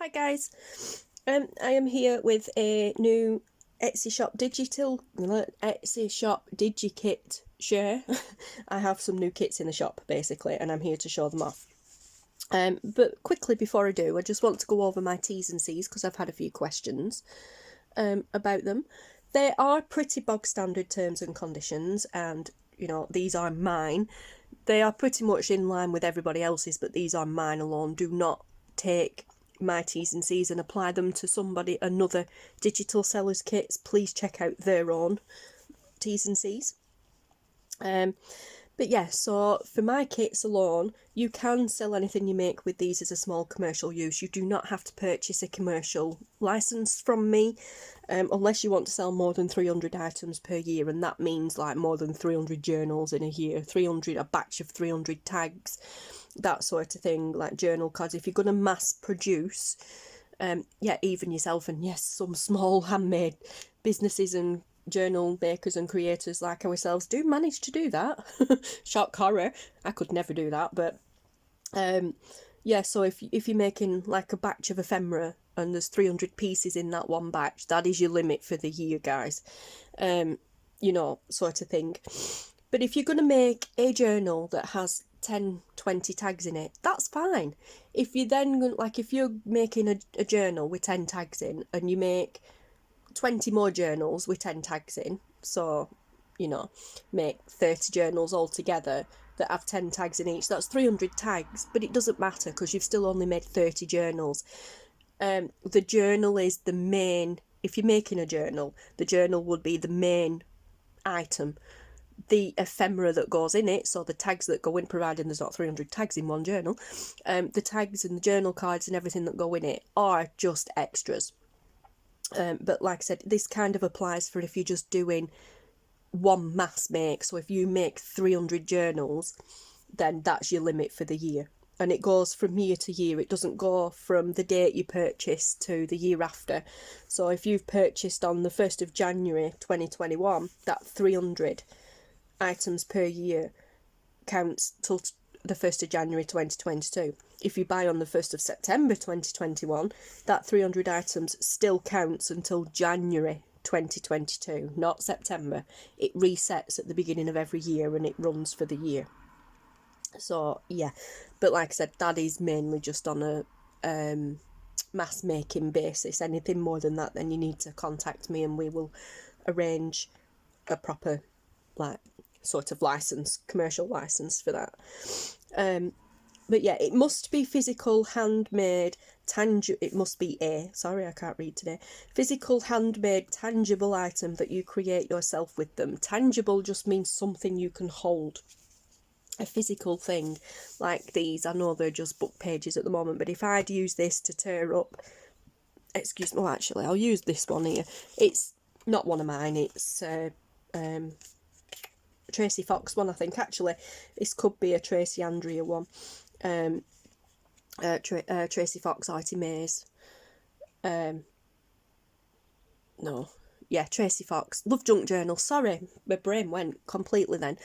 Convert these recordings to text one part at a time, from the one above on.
Hi guys, I am here with a new Etsy shop DigiKit share. I have some new kits in the shop basically, and I'm here to show them off. But quickly before I do, I just want to go over my T's and C's because I've had a few questions about them. They are pretty bog standard terms and conditions, and you know, these are mine. They are pretty much in line with everybody else's, but these are mine alone. Do not take my T's and C's and apply them to another digital seller's kits. Please check out their own T's and C's. But yeah, so for my kits alone, you can sell anything you make with these as a small commercial use. You do not have to purchase a commercial license from me unless you want to sell more than 300 items per year, and that means like more than 300 journals in a year, a batch of 300 tags, that sort of thing, like journal cards. If you're going to mass produce, even yourself, and yes, some small handmade businesses and journal makers and creators like ourselves do manage to do that. Shock horror, I could never do that, but so if you're making like a batch of ephemera and there's 300 pieces in that one batch, that is your limit for the year, guys. You know, sort of thing. But if you're going to make a journal that has 10, 20 tags in it, that's fine. If you then, like, if you're making a journal with 10 tags in and you make 20 more journals with 10 tags in, so, you know, make 30 journals altogether that have 10 tags in each, that's 300 tags, but it doesn't matter because you've still only made 30 journals. The journal is the main, if you're making a journal, the journal would be the main item. The ephemera that goes in it, so the tags that go in, providing there's not 300 tags in one journal, the tags and the journal cards and everything that go in it are just extras. But like I said, this kind of applies for if you're just doing one mass make. So if you make 300 journals, then that's your limit for the year. And it goes from year to year. It doesn't go from the date you purchase to the year after. So if you've purchased on the 1st of January 2021, that 300 items per year counts till the 1st of January 2022. If you buy on the 1st of September 2021, that 300 items still counts until January 2022, not September. It resets at the beginning of every year and it runs for the year. So yeah, but like I said, that is mainly just on a mass making basis. Anything more than that, then you need to contact me and we will arrange a proper, like, sort of license, commercial license for that. But yeah, it must be physical, handmade, physical, handmade, tangible item that you create yourself with them. Tangible just means something you can hold. A physical thing like these, I know they're just book pages at the moment, but if I'd use this to tear up, actually, I'll use this one here. It's not one of mine, it's Tracy Fox one, I think. Actually, this could be a Tracy Andrea one. Tracy Fox, Artie Mays. Tracy Fox. Love Junk Journal. Sorry, my brain went completely then.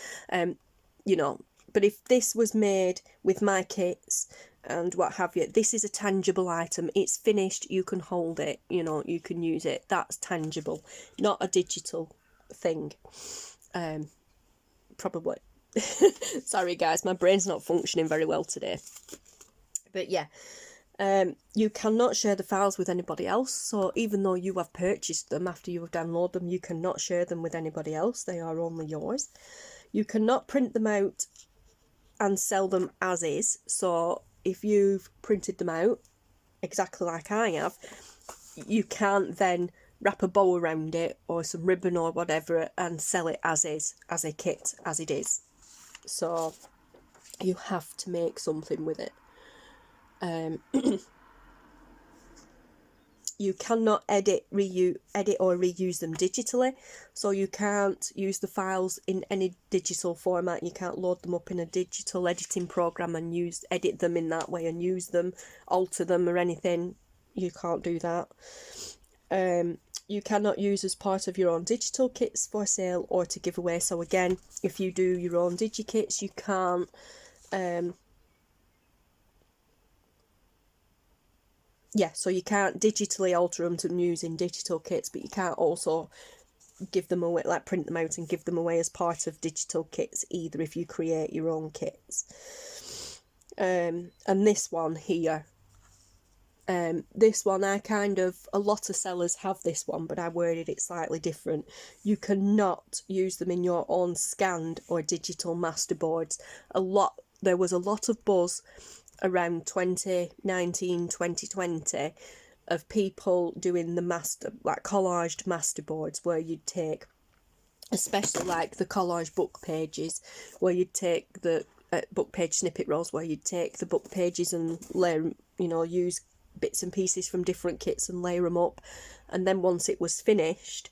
You know, but if this was made with my kits and what have you, this is a tangible item. It's finished, you can hold it, you know, you can use it. That's tangible, not a digital thing. Probably. Sorry guys, my brain's not functioning very well today. But yeah, you cannot share the files with anybody else. So even though you have purchased them after you have downloaded them, you cannot share them with anybody else. They are only yours. You cannot print them out and sell them as is. So if you've printed them out exactly like I have, you can't then wrap a bow around it or some ribbon or whatever and sell it as is, as a kit, as it is. So you have to make something with it. You cannot edit or reuse them digitally, so you can't use the files in any digital format. You can't load them up in a digital editing program and edit them in that way and use them, alter them or anything. You can't do that. You cannot use as part of your own digital kits for sale or to give away. So again, if you do your own digi-kits, you can't yeah, so you can't digitally alter them to using digital kits, but you can't also give them away, like print them out and give them away as part of digital kits either if you create your own kits. And this one here, this one I a lot of sellers have this one, but I worded it slightly different. You cannot use them in your own scanned or digital masterboards. There was a lot of buzz around 2019, 2020 of people doing the collaged masterboards, where you'd take, especially like the collage book pages, where you'd take the book page snippet rolls, where you'd take the book pages and layer, use bits and pieces from different kits and layer them up, and then once it was finished,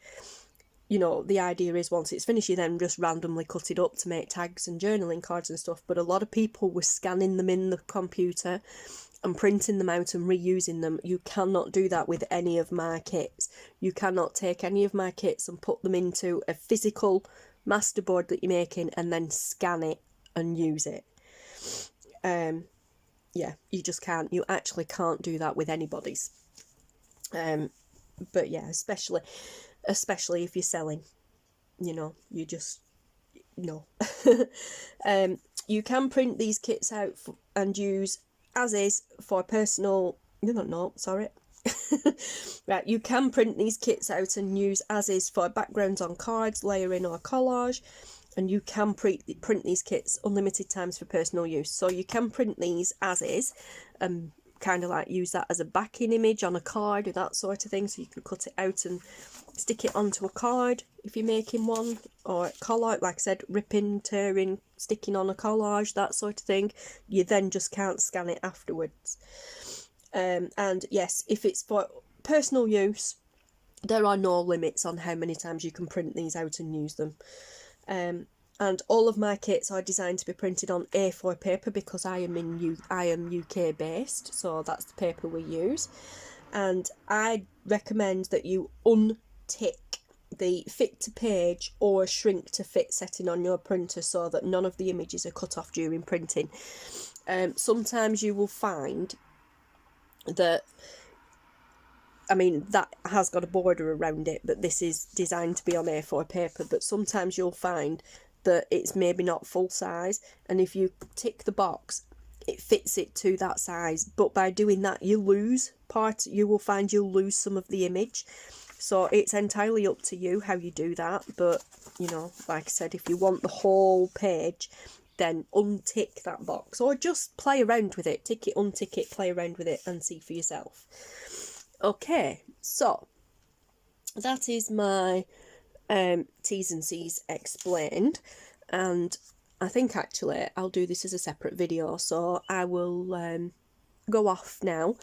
the idea is once it's finished you then just randomly cut it up to make tags and journaling cards and stuff. But a lot of people were scanning them in the computer and printing them out and reusing them. You cannot do that with any of my kits. You cannot take any of my kits and put them into a physical masterboard that you're making and then scan it and use it. Yeah, you just can't. You actually can't do that with anybody's. But yeah, especially if you're selling, you just, no. You can print these kits out and use as is for personal, right, you can print these kits out and use as is for backgrounds on cards, layering or collage, and you can print these kits unlimited times for personal use. So you can print these as is, kind of like use that as a backing image on a card or that sort of thing, so you can cut it out and stick it onto a card if you're making one, or collage, like I said, ripping, tearing, sticking on a collage, that sort of thing. You then just can't scan it afterwards. And yes, if it's for personal use, there are no limits on how many times you can print these out and use them. And all of my kits are designed to be printed on A4 paper because I am UK based, so that's the paper we use. And I recommend that you untick the fit to page or shrink to fit setting on your printer so that none of the images are cut off during printing. Sometimes you will find that, that has got a border around it, but this is designed to be on A4 paper, but sometimes you'll find that it's maybe not full size, and if you tick the box it fits it to that size, but by doing that you will find you'll lose some of the image. So it's entirely up to you how you do that, but like I said, if you want the whole page, then untick that box, or just play around with it, tick it, untick it, play around with it and see for yourself. Okay, so that is my Ts&Cs Explained, and I think actually I'll do this as a separate video, so I will go off now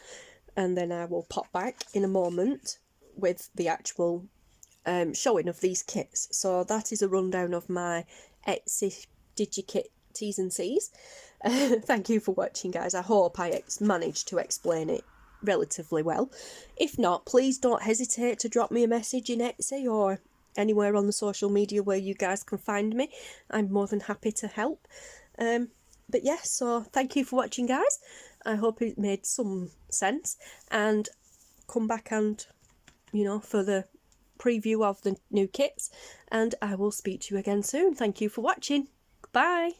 and then I will pop back in a moment with the actual showing of these kits. So that is a rundown of my Etsy DigiKit Ts&Cs. Thank you for watching, guys. I hope I managed to explain it relatively well. If not, please don't hesitate to drop me a message in Etsy or anywhere on the social media where you guys can find me. I'm more than happy to help. But yes, so thank you for watching, guys. I hope it made some sense, and come back and for the preview of the new kits, and I will speak to you again soon. Thank you for watching. Goodbye.